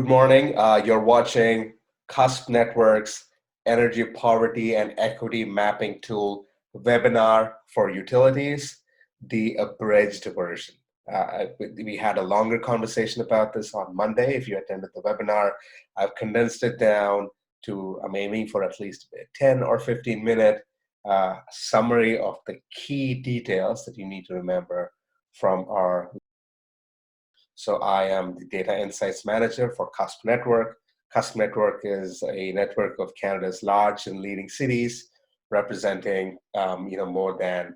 morning. You're watching CUSP Network's Energy Poverty and Equity Mapping Tool webinar for utilities, the abridged version. We had a longer conversation about this on Monday. If you attended the webinar, I've condensed it down to, I'm aiming for at least a 10 or 15 minute summary of the key details that you need to remember from our. So I am the Data Insights Manager for CUSP Network. CUSP Network is a network of Canada's large and leading cities, representing more than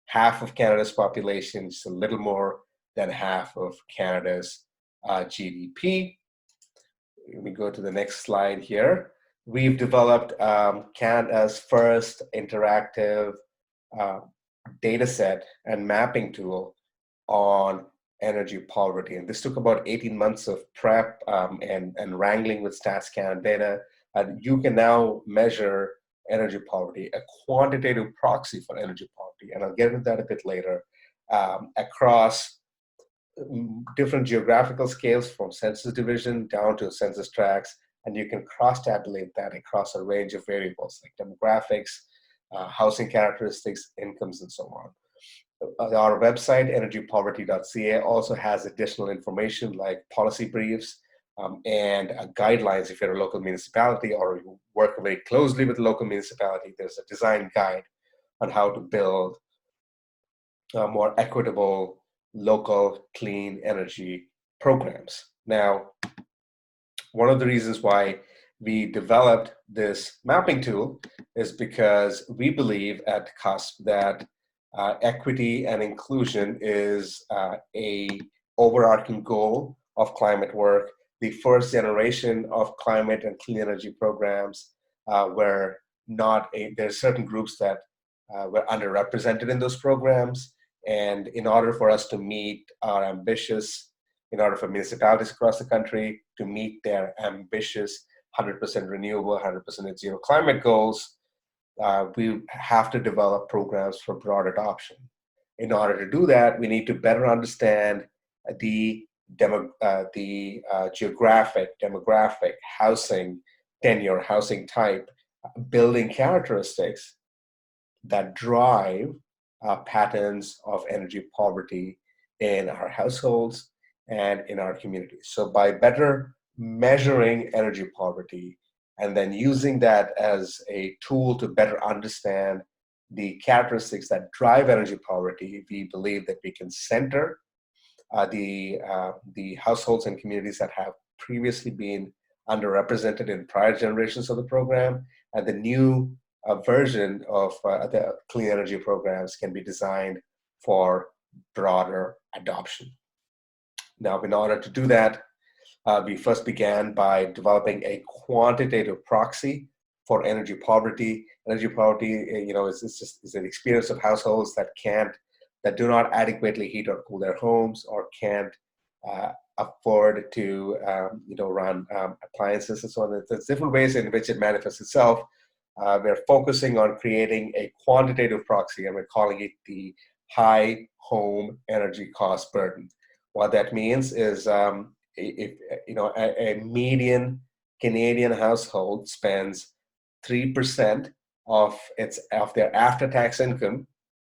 half of Canada's population, just a little more than half of Canada's GDP. Let me go to the next slide here. We've developed Canada's first interactive data set and mapping tool on energy poverty. And this took about 18 months of prep and wrangling with StatsCan data. You can now measure energy poverty, a quantitative proxy for energy poverty, and I'll get into that a bit later, across different geographical scales from census division down to census tracts, and you can cross-tabulate that across a range of variables like demographics, housing characteristics, incomes, and so on. Our website, energypoverty.ca, also has additional information like policy briefs and guidelines. If you're a local municipality or you work very closely with the local municipality, there's a design guide on how to build more equitable, local, clean energy programs. Now, one of the reasons why we developed this mapping tool is because we believe at CUSP that equity and inclusion is a overarching goal of climate work. The first generation of climate and clean energy programs were not there's certain groups that were underrepresented in those programs. And in order for us to meet our ambitious, in order for municipalities across the country to meet their ambitious 100% renewable, 100% net zero climate goals, we have to develop programs for broad adoption. In order to do that, we need to better understand the geographic, demographic, housing tenure, housing type, building characteristics that drive patterns of energy poverty in our households and in our communities. So by better measuring energy poverty, and then using that as a tool to better understand the characteristics that drive energy poverty, we believe that we can center the households and communities that have previously been underrepresented in prior generations of the program, and the new version of the clean energy programs can be designed for broader adoption. Now, in order to do that, we first began by developing a quantitative proxy for energy poverty. Energy poverty, is an experience of households that do not adequately heat or cool their homes, or can't afford to, run appliances and so on. There's different ways in which it manifests itself. We're focusing on creating a quantitative proxy, and we're calling it the high home energy cost burden. What that means is, if a median Canadian household spends 3% of their after-tax income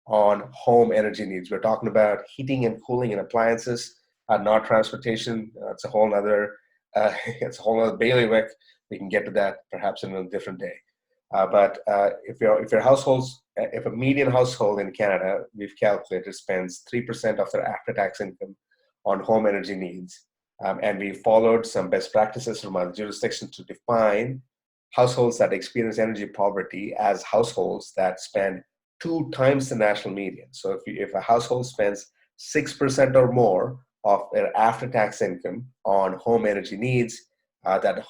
on home energy needs. We're talking about heating and cooling and appliances, not transportation. It's a whole other bailiwick. We can get to that perhaps in a different day. But if a median household in Canada, we've calculated, spends 3% of their after-tax income on home energy needs, and we followed some best practices from other jurisdictions to define households that experience energy poverty as households that spend 2 times the national median. So if a household spends 6% or more of their after-tax income on home energy needs, that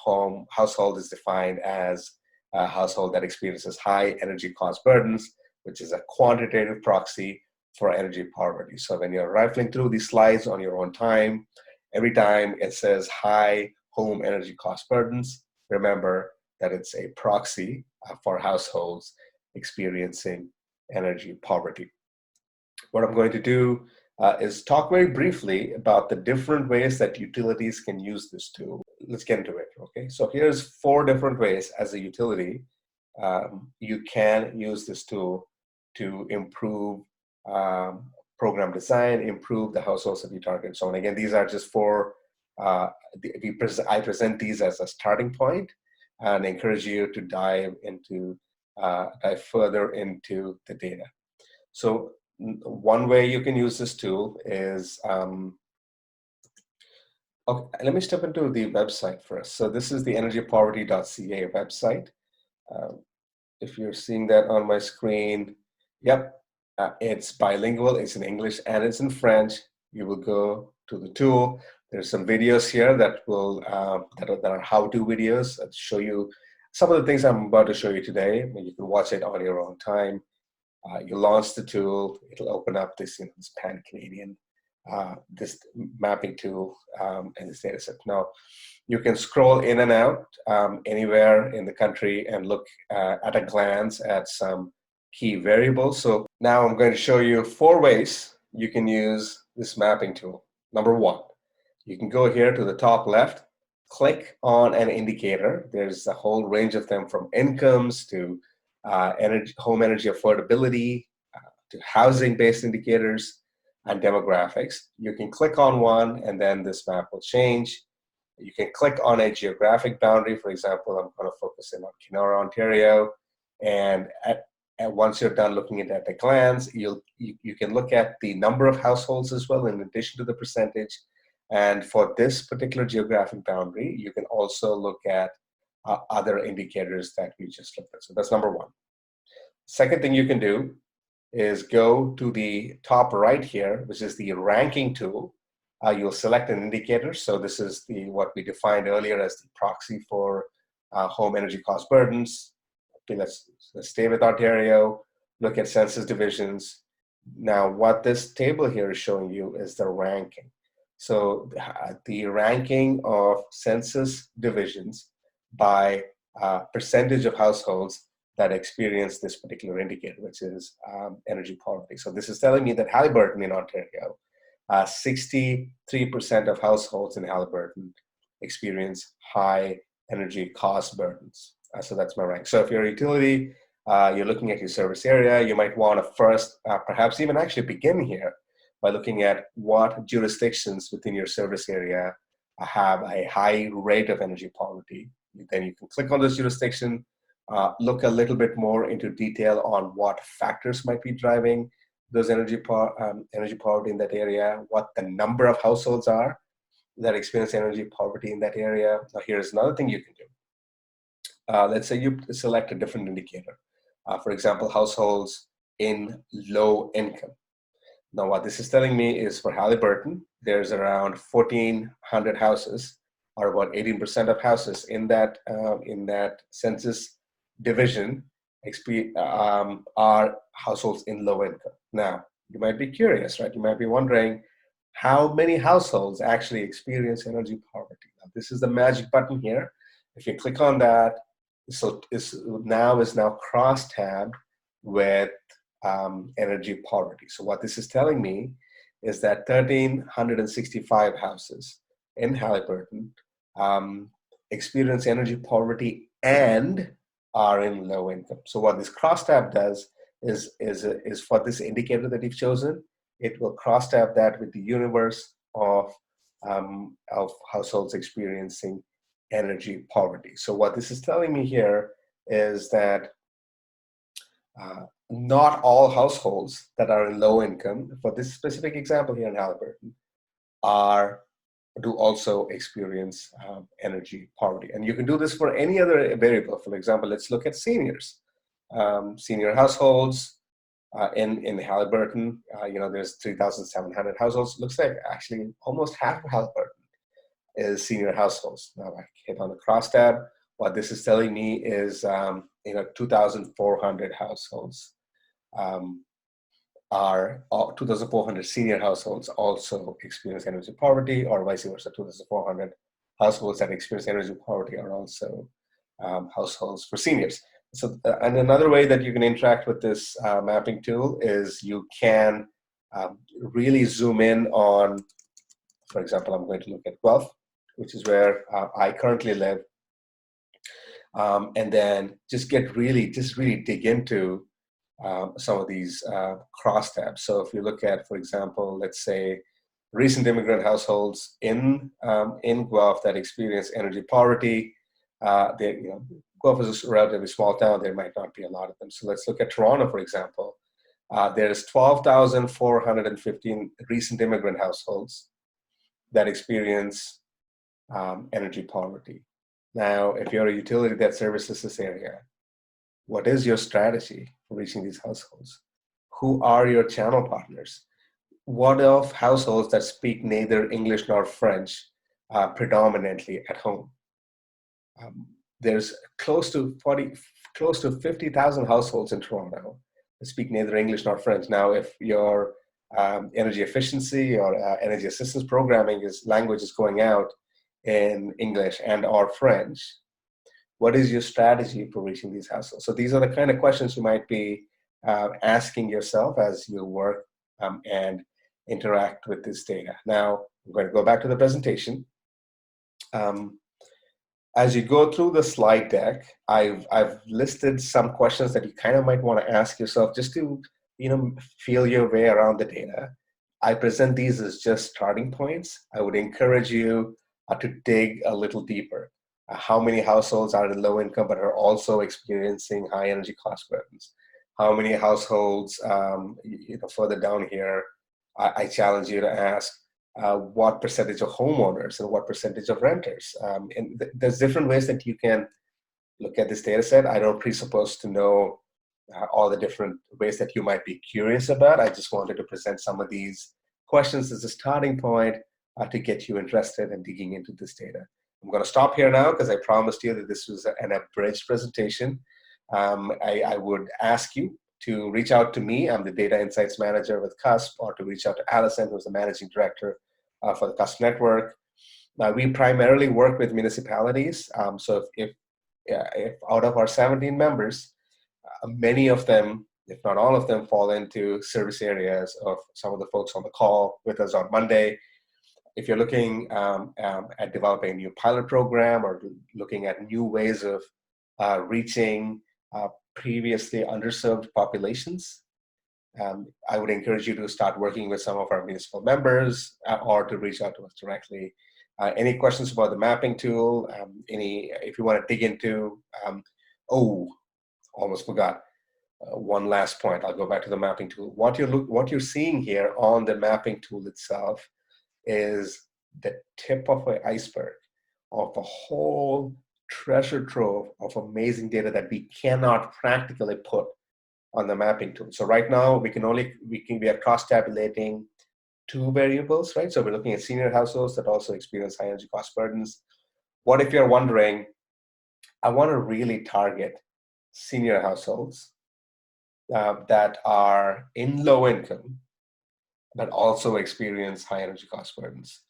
household is defined as a household that experiences high energy cost burdens, which is a quantitative proxy for energy poverty. So when you're rifling through these slides on your own time, every time it says high home energy cost burdens, remember that it's a proxy for households experiencing energy poverty. What I'm going to do is talk very briefly about the different ways that utilities can use this tool. Let's get into it, okay? So here's 4 different ways as a utility you can use this tool to improve program design, improve the households that we target. So, and again, these are just 4, I present these as a starting point and encourage you to dive further into the data. So one way you can use this tool is, okay, let me step into the website first. So this is the energypoverty.ca website. If you're seeing that on my screen, yep, it's bilingual, it's in English and it's in French. You will go to the tool. There's some videos here that will that are how-to videos that show you some of the things I'm about to show you today. You can watch it on your own time. You launch the tool, it'll open up this, this pan-Canadian, this mapping tool and this data set. Now, you can scroll in and out anywhere in the country and look at a glance at some key variables. So now I'm going to show you 4 ways you can use this mapping tool. Number 1, you can go here to the top left, click on an indicator. There's a whole range of them, from incomes to home energy affordability, to housing-based indicators and demographics. You can click on one and then this map will change. You can click on a geographic boundary. For example, I'm going to focus in on Kenora, Ontario. And once you're done looking at it at a glance, you can look at the number of households as well, in addition to the percentage. And for this particular geographic boundary, you can also look at other indicators that we just looked at. So that's number 1. Second thing you can do is go to the top right here, which is the ranking tool. You'll select an indicator. So this is what we defined earlier as the proxy for home energy cost burdens. Okay, let's stay with Ontario, look at census divisions. Now, what this table here is showing you is the ranking. So the ranking of census divisions by percentage of households that experience this particular indicator, which is energy poverty. So this is telling me that Haliburton in Ontario, 63% of households in Haliburton experience high energy cost burdens. So that's my rank. So if you're a utility, you're looking at your service area, you might want to first, perhaps even actually begin here by looking at what jurisdictions within your service area have a high rate of energy poverty. Then you can click on this jurisdiction, look a little bit more into detail on what factors might be driving those energy poverty in that area, what the number of households are that experience energy poverty in that area. Now, here's another thing you can do. Let's say you select a different indicator. For example, households in low income. Now, what this is telling me is for Haliburton, there's around 1,400 houses, or about 18% of houses in that census division are households in low income. Now, you might be curious, right? You might be wondering how many households actually experience energy poverty. Now, this is the magic button here. If you click on that, so is now cross-tabbed with energy poverty. So what this is telling me is that 1,365 houses in Haliburton experience energy poverty and are in low income. So what this crosstab does is for this indicator that you've chosen, it will crosstab that with the universe of households experiencing energy poverty. So what this is telling me here is that not all households that are in low income, for this specific example here in Haliburton, do also experience energy poverty. And you can do this for any other variable. For example, let's look at seniors. Senior households in Haliburton, there's 3,700 households. Looks like actually almost half of Haliburton is senior households. Now I hit on the crosstab. What this is telling me is 2,400 households are 2,400 senior households also experience energy poverty, or vice versa. 2,400 households that experience energy poverty are also households for seniors. So, and another way that you can interact with this mapping tool is you can really zoom in on, for example, I'm going to look at Guelph, which is where I currently live, and then just really dig into some of these crosstabs. So if you look at, for example, let's say recent immigrant households in Guelph that experience energy poverty, Guelph is a relatively small town. There might not be a lot of them. So let's look at Toronto, for example. There's 12,415 recent immigrant households that experience energy poverty. Now, if you're a utility that services this area, what is your strategy for reaching these households? Who are your channel partners? What of households that speak neither English nor French predominantly at home? There's close to 50,000 households in Toronto that speak neither English nor French. Now, if your energy efficiency or energy assistance programming language is going out in English and or French, what is your strategy for reaching these households? So these are the kind of questions you might be asking yourself as you work and interact with this data. Now, I'm going to go back to the presentation. As you go through the slide deck, I've listed some questions that you kind of might want to ask yourself just to feel your way around the data. I present these as just starting points. I would encourage you to dig a little deeper. How many households are in low income but are also experiencing high energy cost burdens? How many households, further down here, I challenge you to ask, what percentage of homeowners and what percentage of renters? And there's different ways that you can look at this data set. I don't presuppose to know all the different ways that you might be curious about. I just wanted to present some of these questions as a starting point to get you interested in digging into this data. I'm going to stop here now because I promised you that this was an abridged presentation. I would ask you to reach out to me. I'm the Data Insights Manager with CUSP, or to reach out to Allison, who's the Managing Director for the CUSP Network. We primarily work with municipalities. So if out of our 17 members, many of them, if not all of them, fall into service areas of some of the folks on the call with us on Monday. If you're looking at developing a new pilot program or looking at new ways of reaching previously underserved populations, I would encourage you to start working with some of our municipal members or to reach out to us directly. Any questions about the mapping tool? If you want to dig into, almost forgot. One last point. I'll go back to the mapping tool. What you're seeing here on the mapping tool itself is the tip of an iceberg of a whole treasure trove of amazing data that we cannot practically put on the mapping tool. So right now we are cross-tabulating two variables, right? So we're looking at senior households that also experience high energy cost burdens. What if you're wondering, I want to really target senior households that are in low income but also experience high energy cost burdens?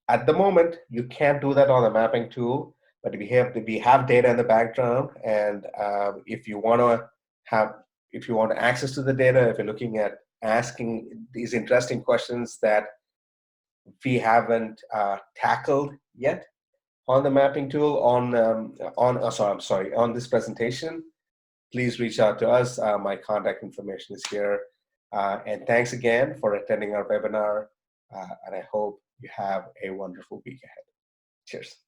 At the moment, you can't do that on the mapping tool, but we have data in the background, and if you want access to the data, if you're looking at asking these interesting questions that we haven't tackled yet on the mapping tool on this presentation, please reach out to us. My contact information is here. And thanks again for attending our webinar. And I hope you have a wonderful week ahead. Cheers.